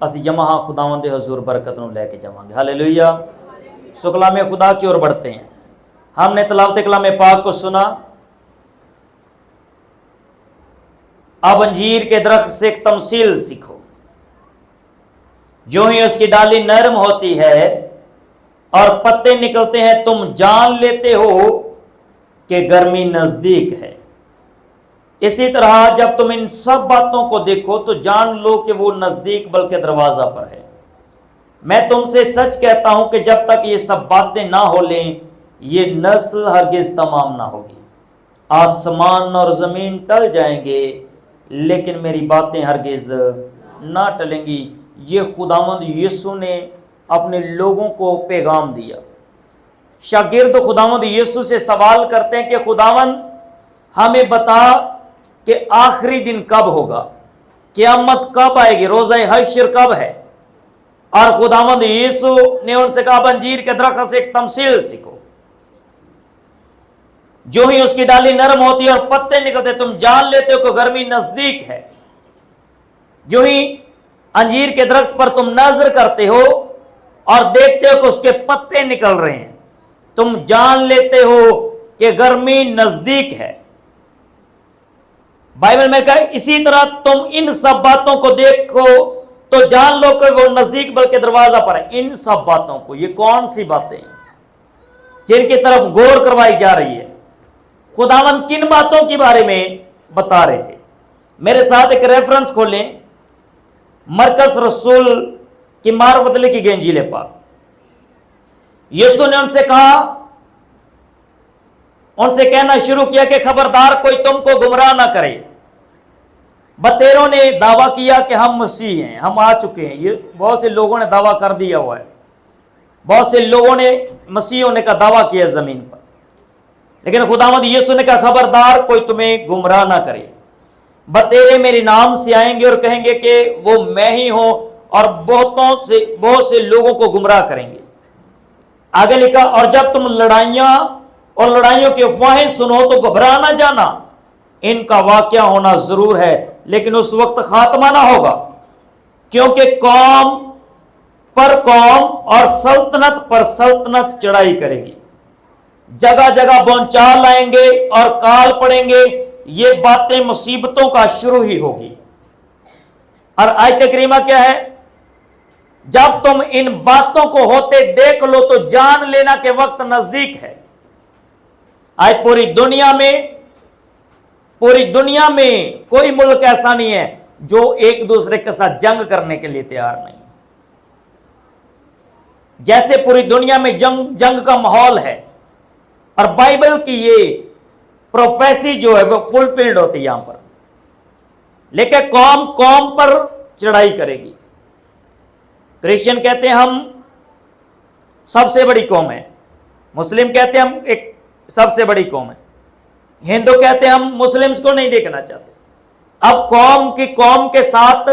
اسی جمع ہاں خداوند دے حضور برکت نو لے کے جاواں گے۔ ہالےلویا۔ سو کلام خدا کی اور بڑھتے ہیں۔ ہم نے تلاوت کلام پاک کو سنا۔ اب انجیر کے درخت سے ایک تمثیل سیکھو، جو ہی اس کی ڈالی نرم ہوتی ہے اور پتے نکلتے ہیں تم جان لیتے ہو کہ گرمی نزدیک ہے۔ اسی طرح جب تم ان سب باتوں کو دیکھو تو جان لو کہ وہ نزدیک بلکہ دروازہ پر ہے۔ میں تم سے سچ کہتا ہوں کہ جب تک یہ سب باتیں نہ ہو لیں یہ نسل ہرگز تمام نہ ہوگی۔ آسمان اور زمین ٹل جائیں گے لیکن میری باتیں ہرگز نہ ٹلیں گی۔ یہ خداوند یسوع نے اپنے لوگوں کو پیغام دیا۔ شاگرد خداوند یسوع سے سوال کرتے ہیں کہ خداوند ہمیں بتا کہ آخری دن کب ہوگا، قیامت کب آئے گی، روزہ حشر کب ہے؟ اور خداوند یسوع نے ان سے کہا اب انجیر کے درخت سے ایک تمثیل سیکھو، جو ہی اس کی ڈالی نرم ہوتی ہے اور پتے نکلتے تم جان لیتے ہو کہ گرمی نزدیک ہے۔ جو ہی انجیر کے درخت پر تم نظر کرتے ہو اور دیکھتے ہو کہ اس کے پتے نکل رہے ہیں تم جان لیتے ہو کہ گرمی نزدیک ہے۔ بائبل میں کہا اسی طرح تم ان سب باتوں کو دیکھو تو جان لو کہ وہ نزدیک بلکہ دروازہ پر ہے۔ ان سب باتوں کو، یہ کون سی باتیں ہیں جن کی طرف غور کروائی جا رہی ہے؟ خداوند کن باتوں کے بارے میں بتا رہے تھے؟ میرے ساتھ ایک ریفرنس کھولیں، مرکز رسول کی معرفت لکھی گئی انجیل پاک۔ یسوع نے ان سے کہا، ان سے کہنا شروع کیا کہ خبردار کوئی تم کو گمراہ نہ کرے۔ بتیروں نے دعویٰ کیا کہ ہم مسیح ہیں، ہم آ چکے ہیں۔ یہ بہت سے لوگوں نے دعویٰ کر دیا ہوا ہے، بہت سے لوگوں نے مسیح ہونے کا دعویٰ کیا زمین پر، لیکن خداوند یسوع نے کہا خبردار کوئی تمہیں گمراہ نہ کرے۔ بتیرے میرے نام سے آئیں گے اور کہیں گے کہ وہ میں ہی ہوں، اور بہت سے لوگوں کو گمراہ کریں گے۔ آگے لکھا اور جب تم لڑائیاں اور لڑائیوں کی افواہیں سنو تو گھبرا نہ جانا، ان کا واقعہ ہونا ضرور ہے لیکن اس وقت خاتمہ نہ ہوگا، کیونکہ قوم پر قوم اور سلطنت پر سلطنت چڑھائی کرے گی، جگہ جگہ بونچال آئیں گے اور کال پڑیں گے۔ یہ باتیں مصیبتوں کا شروع ہی ہوگی۔ اور آیت کریمہ کیا ہے؟ جب تم ان باتوں کو ہوتے دیکھ لو تو جان لینا کہ وقت نزدیک ہے۔ آج پوری دنیا میں کوئی ملک ایسا نہیں ہے جو ایک دوسرے کے ساتھ جنگ کرنے کے لیے تیار نہیں۔ جیسے پوری دنیا میں جنگ کا ماحول ہے، اور بائبل کی یہ پروفیسی جو ہے وہ فلفلڈ ہوتی ہے یہاں پر، لیکن قوم پر چڑھائی کرے گی۔ کرسچن کہتے ہیں ہم سب سے بڑی قوم ہے، مسلم کہتے ہیں ہم ایک سب سے بڑی قوم ہے، ہندو کہتے ہیں ہم مسلمز کو نہیں دیکھنا چاہتے۔ اب قوم کے ساتھ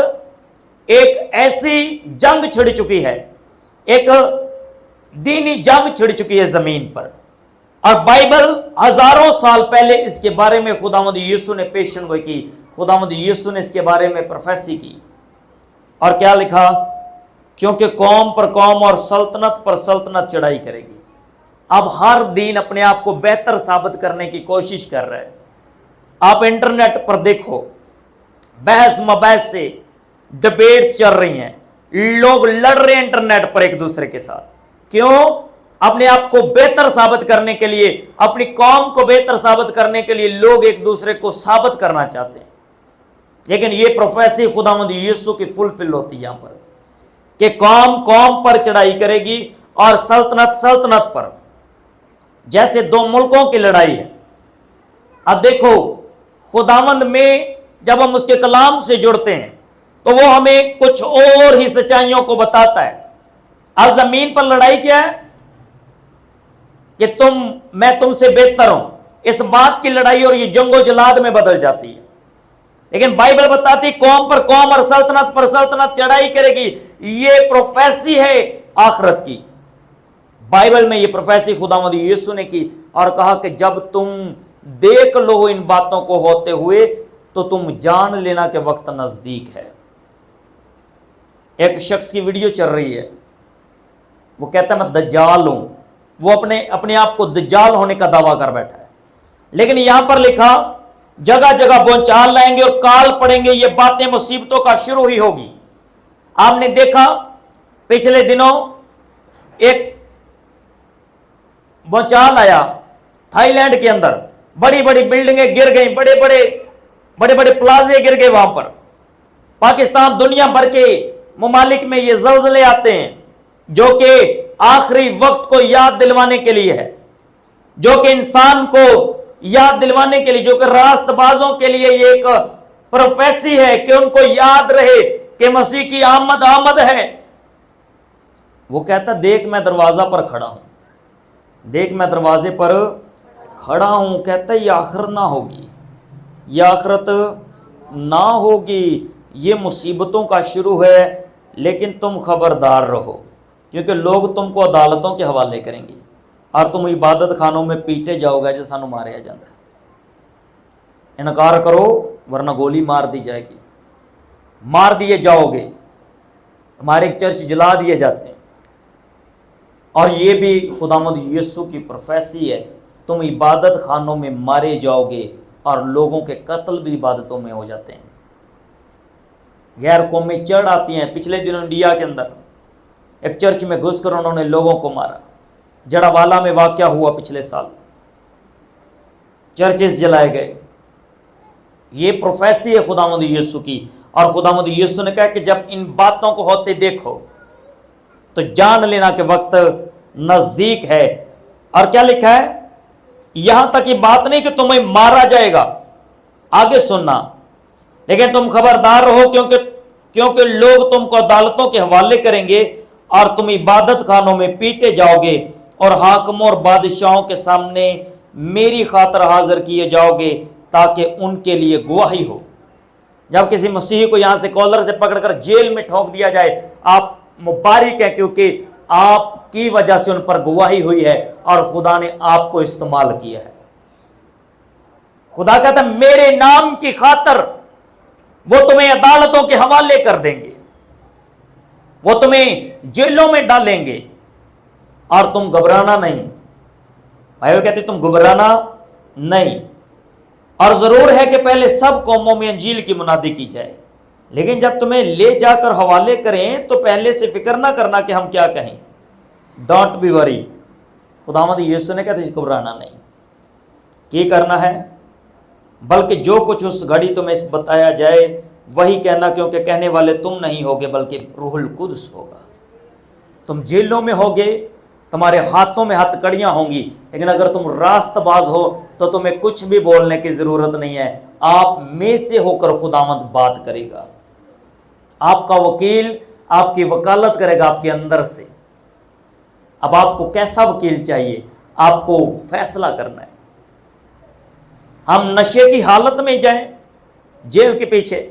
ایک ایسی جنگ چھڑ چکی ہے، ایک دینی جنگ چھڑ چکی ہے زمین پر، اور بائبل ہزاروں سال پہلے اس کے بارے میں خداوند یسوع نے پیشن گوئی کی، خداوند یسوع نے اس کے بارے میں پروفیسی کی۔ اور کیا لکھا؟ کیونکہ قوم پر قوم اور سلطنت پر سلطنت چڑھائی کرے گی۔ اب ہر دین اپنے آپ کو بہتر ثابت کرنے کی کوشش کر رہا ہے۔ آپ انٹرنیٹ پر دیکھو، بحث مباحث سے ڈبیٹس چل رہی ہیں، لوگ لڑ رہے ہیں انٹرنیٹ پر ایک دوسرے کے ساتھ۔ کیوں؟ اپنے آپ کو بہتر ثابت کرنے کے لیے، اپنی قوم کو بہتر ثابت کرنے کے لیے لوگ ایک دوسرے کو ثابت کرنا چاہتے ہیں۔ لیکن یہ پروفیسی خداوند یسوع کی فلفل ہوتی ہے یہاں پر، کہ قوم پر چڑھائی کرے گی اور سلطنت پر، جیسے دو ملکوں کی لڑائی ہے۔ اب دیکھو خداوند میں جب ہم اس کے کلام سے جڑتے ہیں تو وہ ہمیں کچھ اور ہی سچائیوں کو بتاتا ہے۔ اب زمین پر لڑائی کیا ہے کہ میں تم سے بہتر ہوں، اس بات کی لڑائی اور یہ جنگ و جلاد میں بدل جاتی ہے۔ لیکن بائبل بتاتی قوم پر قوم اور سلطنت پر سلطنت چڑھائی کرے گی۔ یہ پروفیسی ہے آخرت کی۔ بائبل میں یہ پروفیسی خداوند یسوع نے کی اور کہا کہ جب تم دیکھ لو ان باتوں کو ہوتے ہوئے تو تم جان لینا کہ وقت نزدیک ہے۔ ایک شخص کی ویڈیو چل رہی ہے, وہ کہتا ہے میں دجال ہوں, وہ اپنے آپ کو دجال ہونے کا دعویٰ کر بیٹھا ہے. لیکن یہاں پر لکھا جگہ جگہ بونچال لائیں گے اور کال پڑیں گے, یہ باتیں مصیبتوں کا شروع ہی ہوگی. آپ نے دیکھا پچھلے دنوں ایک بونچال آیا تھائی لینڈ کے اندر, بڑی بڑی بلڈنگیں گر گئیں, بڑے بڑے پلازے گر گئے وہاں پر. پاکستان دنیا بھر کے ممالک میں یہ زلزلے آتے ہیں جو کہ آخری وقت کو یاد دلوانے کے لیے ہے, جو کہ انسان کو یاد دلوانے کے لیے, جو کہ راست بازوں کے لیے یہ ایک پروفیسی ہے کہ ان کو یاد رہے کہ مسیح کی آمد ہے. وہ کہتا دیکھ میں دروازہ پر کھڑا ہوں, دیکھ میں دروازے پر کھڑا ہوں. کہتا یہ آخرت نہ ہوگی, یہ آخرت نہ ہوگی, یہ مصیبتوں کا شروع ہے. لیکن تم خبردار رہو کیونکہ لوگ تم کو عدالتوں کے حوالے کریں گے اور تم عبادت خانوں میں پیٹے جاؤ گے جیسا ماریا جاتا ہے. انکار کرو ورنہ گولی مار دی جائے گی, مار دیے جاؤ گے. ہمارے ایک چرچ جلا دیے جاتے ہیں, اور یہ بھی خداوند یسوع کی پروفیسی ہے, تم عبادت خانوں میں مارے جاؤ گے اور لوگوں کے قتل بھی عبادتوں میں ہو جاتے ہیں. غیر قومیں چڑھ آتی ہیں. پچھلے دنوں انڈیا کے اندر ایک چرچ میں گھس کر انہوں نے لوگوں کو مارا. جڑا والا میں واقعہ ہوا پچھلے سال, چرچز جلائے گئے. یہ پروفیسی ہے خداوند یسوع کی, اور خداوند یسوع نے کہا کہ جب ان باتوں کو ہوتے دیکھو تو جان لینا کہ وقت نزدیک ہے. اور کیا لکھا ہے, یہاں تک یہ بات نہیں کہ تمہیں مارا جائے گا, آگے سننا, لیکن تم خبردار رہو کیونکہ لوگ تم کو عدالتوں کے حوالے کریں گے اور تم عبادت خانوں میں پیٹے جاؤ گے اور حاکموں اور بادشاہوں کے سامنے میری خاطر حاضر کیے جاؤ گے تاکہ ان کے لیے گواہی ہو. جب کسی مسیحی کو یہاں سے کالر سے پکڑ کر جیل میں ٹھونک دیا جائے, آپ مبارک ہیں کیونکہ آپ کی وجہ سے ان پر گواہی ہوئی ہے اور خدا نے آپ کو استعمال کیا ہے. خدا کہتا ہے میرے نام کی خاطر وہ تمہیں عدالتوں کے حوالے کر دیں گے, وہ تمہیں جیلوں میں ڈالیں گے اور تم گھبرانا نہیں. بائبل کہتے تم گھبرانا نہیں. اور ضرور ہے کہ پہلے سب قوموں میں انجیل کی منادی کی جائے, لیکن جب تمہیں لے جا کر حوالے کریں تو پہلے سے فکر نہ کرنا کہ ہم کیا کہیں. ڈونٹ بی وری. خداوند یسوع نے کہا تھا گھبرانا نہیں. کی کرنا ہے بلکہ جو کچھ اس گھڑی تمہیں بتایا جائے وہی کہنا, کیونکہ کہنے والے تم نہیں ہوگے بلکہ روح القدس ہوگا. تم جیلوں میں ہوگے, تمہارے ہاتھوں میں ہتھ کڑیاں ہوں گی, لیکن اگر تم راست باز ہو تو تمہیں کچھ بھی بولنے کی ضرورت نہیں ہے. آپ میں سے ہو کر خداوند بات کرے گا, آپ کا وکیل آپ کی وکالت کرے گا آپ کے اندر سے. اب آپ کو کیسا وکیل چاہیے, آپ کو فیصلہ کرنا ہے. ہم نشے کی حالت میں جائیں جیل کے پیچھے,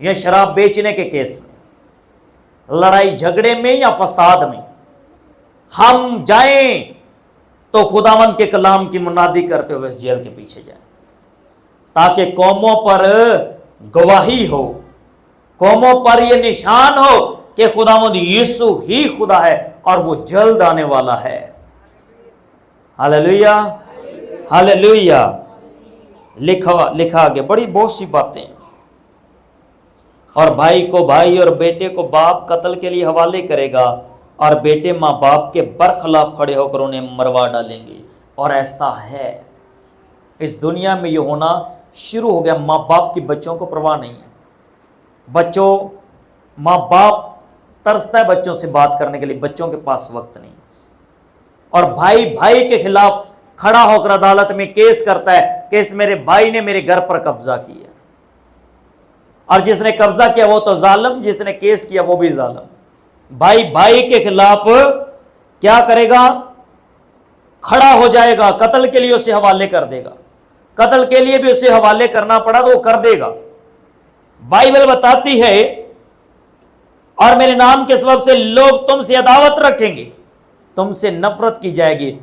یا شراب بیچنے کے کیس میں, لڑائی جھگڑے میں یا فساد میں, ہم جائیں تو خداوند کے کلام کی منادی کرتے ہوئے اس جیل کے پیچھے جائیں تاکہ قوموں پر گواہی ہو, قوموں پر یہ نشان ہو کہ خداوند یسوع ہی خدا ہے اور وہ جلد آنے والا ہے. ہاللیلویا ہاللیلویا. لکھا آگے بڑی بہت سی باتیں. اور بھائی کو بھائی اور بیٹے کو باپ قتل کے لیے حوالے کرے گا, اور بیٹے ماں باپ کے برخلاف کھڑے ہو کر انہیں مروا ڈالیں گے. اور ایسا ہے اس دنیا میں, یہ ہونا شروع ہو گیا. ماں باپ کی بچوں کو پرواہ نہیں ہے. بچوں, ماں باپ ترستا ہے بچوں سے بات کرنے کے لیے, بچوں کے پاس وقت نہیں. اور بھائی بھائی کے خلاف کھڑا ہو کر عدالت میں کیس کرتا ہے کہ اس میرے بھائی نے میرے گھر پر قبضہ کیا, اور جس نے قبضہ کیا وہ تو ظالم, جس نے کیس کیا وہ بھی ظالم. بھائی بھائی کے خلاف کیا کرے گا, کھڑا ہو جائے گا, قتل کے لیے اسے حوالے کر دے گا. قتل کے لیے بھی اسے حوالے کرنا پڑا تو وہ کر دے گا. بائبل بتاتی ہے اور میرے نام کے سبب سے لوگ تم سے عداوت رکھیں گے, تم سے نفرت کی جائے گی.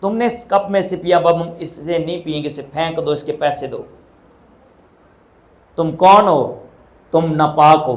تم نے اس کپ میں سے پیا, اب ہم اس سے نہیں پیئیں گے, اسے پھینک دو, اس کے پیسے دو. تم کون ہو, تم ناپاک ہو,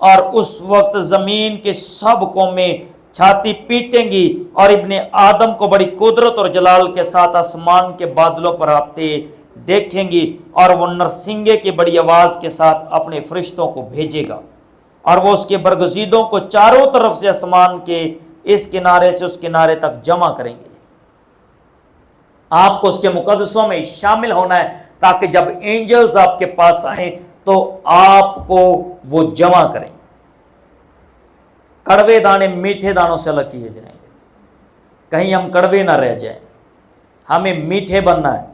اور اس وقت زمین کے سب قومیں چھاتی پیٹیں گی اور ابن آدم کو بڑی قدرت اور جلال کے ساتھ آسمان کے بادلوں پر آتے دیکھیں گی، اور وہ نرسنگے کی بڑی آواز کے ساتھ اپنے فرشتوں کو بھیجے گا، اور وہ اس کے برگزیدوں کو چاروں طرف سے آسمان کے اس کنارے سے اس کنارے تک جمع کریں گے۔ آپ کو اس کے مقدسوں میں شامل ہونا ہے تاکہ جب اینجلز آپ کے پاس آئیں تو آپ کو وہ جمع کریں۔ کڑوے دانے میٹھے دانوں سے الگ کیے جائیں گے، کہیں ہم کڑوے نہ رہ جائیں، ہمیں میٹھے بننا ہے،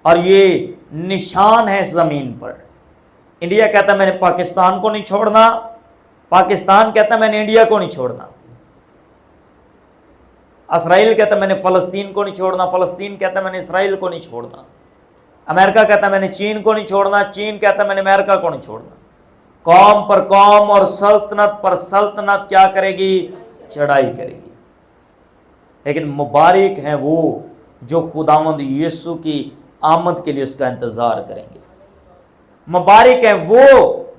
اور یہ نشان ہے اس زمین پر۔ انڈیا کہتا ہے میں نے پاکستان کو نہیں چھوڑنا، پاکستان کہتا ہے میں نے انڈیا کو نہیں چھوڑنا، اسرائیل کہتا ہے میں نے فلسطین کو نہیں چھوڑنا، فلسطین کہتا ہے میں نے اسرائیل کو نہیں چھوڑنا، امریکہ کہتا ہے میں نے چین کو نہیں چھوڑنا، چین کہتا ہے میں نے امریکہ کو نہیں چھوڑنا۔ قوم پر قوم اور سلطنت پر سلطنت کیا کرے گی؟ چڑھائی کرے گی۔ لیکن مبارک ہیں وہ جو خداوند یسوع کی آمد کے لیے اس کا انتظار کریں گے۔ مبارک ہیں وہ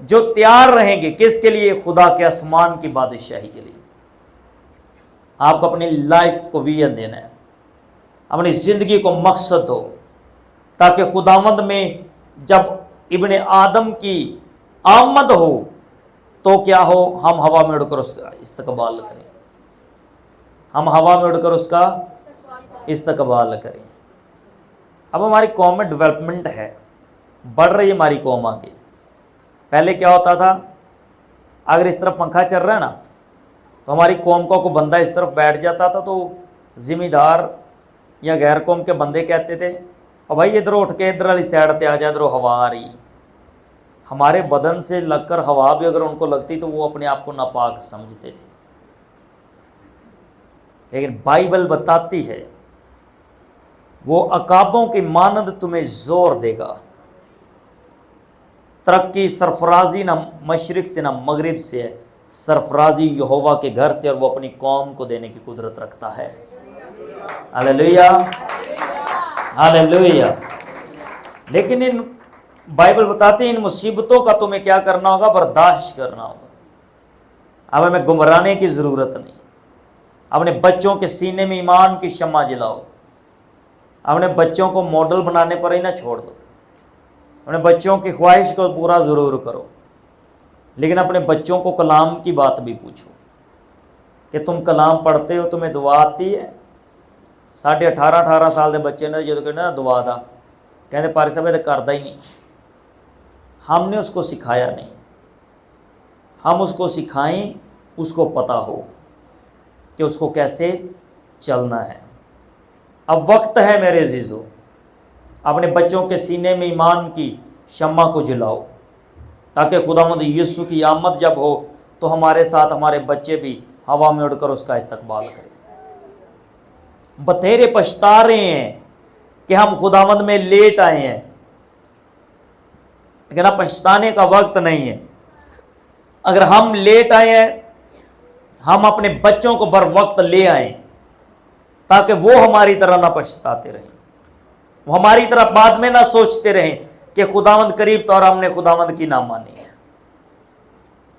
جو تیار رہیں گے، کس کے لیے؟ خدا کے آسمان کی بادشاہی کے لیے۔ آپ کو اپنی لائف کو ویژن دینا ہے، اپنی زندگی کو مقصد دو، تاکہ خداوند میں جب ابن آدم کی آمد ہو تو کیا ہو؟ ہم ہوا میں اڑ کر اس کا استقبال کریں، ہم ہوا میں اڑ کر اس کا استقبال کریں۔ اب ہماری قوم میں ڈیولپمنٹ ہے، بڑھ رہی ہے ہماری قوم آگے۔ پہلے کیا ہوتا تھا؟ اگر اس طرف پنکھا چل رہا ہے نا تو ہماری قوم کا کوئی بندہ اس طرف بیٹھ جاتا تھا تو ذمہ دار یا غیر قوم کے بندے کہتے تھے اور بھائی ادھر اٹھ کے ادھر والی سائڈ پہ آ جائے، ادھر ہوا آ رہی۔ ہمارے بدن سے لگ کر ہوا بھی اگر ان کو لگتی تو وہ اپنے آپ کو ناپاک سمجھتے تھے، لیکن بائبل بتاتی ہے وہ عقابوں کی مانند تمہیں زور دے گا، ترقی سرفرازی نہ مشرق سے نہ مغرب سے ہے، سرفرازی یہوہ کے گھر سے، اور وہ اپنی قوم کو دینے کی قدرت رکھتا ہے۔ ہاللیلویہ ہاللیلویہ۔ لیکن ان بائبل بتاتی ہے ان مصیبتوں کا تمہیں کیا کرنا ہوگا؟ برداشت کرنا ہوگا۔ اب ہمیں گمرانے کی ضرورت نہیں، اپنے بچوں کے سینے میں ایمان کی شمع جلاؤ، اپنے بچوں کو ماڈل بنانے پر ہی نہ چھوڑ دو، اپنے بچوں کی خواہش کو پورا ضرور کرو، لیکن اپنے بچوں کو کلام کی بات بھی پوچھو کہ تم کلام پڑھتے ہو، تمہیں دعا آتی ہے؟ 18.5 سال کے بچے نے جو کہنا دعا دا کہتے پاری صاحب یہ کرتا ہی نہیں، ہم نے اس کو سکھایا نہیں، ہم اس کو سکھائیں، اس کو پتہ ہو کہ اس کو کیسے چلنا ہے۔ اب وقت ہے میرے عزیزو، اپنے بچوں کے سینے میں ایمان کی شمع کو جلاؤ، تاکہ خداوند یسوع کی آمد جب ہو تو ہمارے ساتھ ہمارے بچے بھی ہوا میں اڑ کر اس کا استقبال کریں۔ بتھیرے پچھتا رہے ہیں کہ ہم خداوند میں لیٹ آئے ہیں، لیکن اب پچھتانے کا وقت نہیں ہے۔ اگر ہم لیٹ آئے ہیں، ہم اپنے بچوں کو بر وقت لے آئیں تاکہ وہ ہماری طرح نہ پچھتاتے رہیں، وہ ہماری طرح بعد میں نہ سوچتے رہیں کہ خداوند قریب تو اور ہم نے خداوند کی نہ مانی ہے۔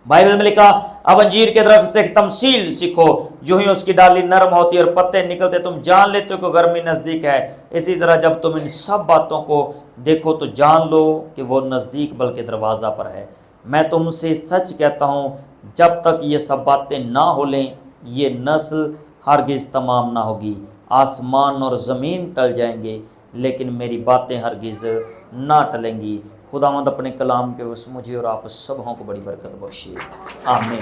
بائبل میں لکھا اب انجیر کے درخت سے ایک تمثیل سیکھو، جو ہی اس کی ڈالی نرم ہوتی اور پتے نکلتے تم جان لیتے ہو کہ گرمی نزدیک ہے، اسی طرح جب تم ان سب باتوں کو دیکھو تو جان لو کہ وہ نزدیک بلکہ دروازہ پر ہے۔ میں تم سے سچ کہتا ہوں جب تک یہ سب باتیں نہ ہو لیں یہ نسل ہرگز تمام نہ ہوگی۔ آسمان اور زمین ٹل جائیں گے لیکن میری باتیں ہرگز نہ ٹلیں گی۔ خداوند اپنے کلام کے اس مجھے اور آپ سبوں کو بڑی برکت بخشے، آمین۔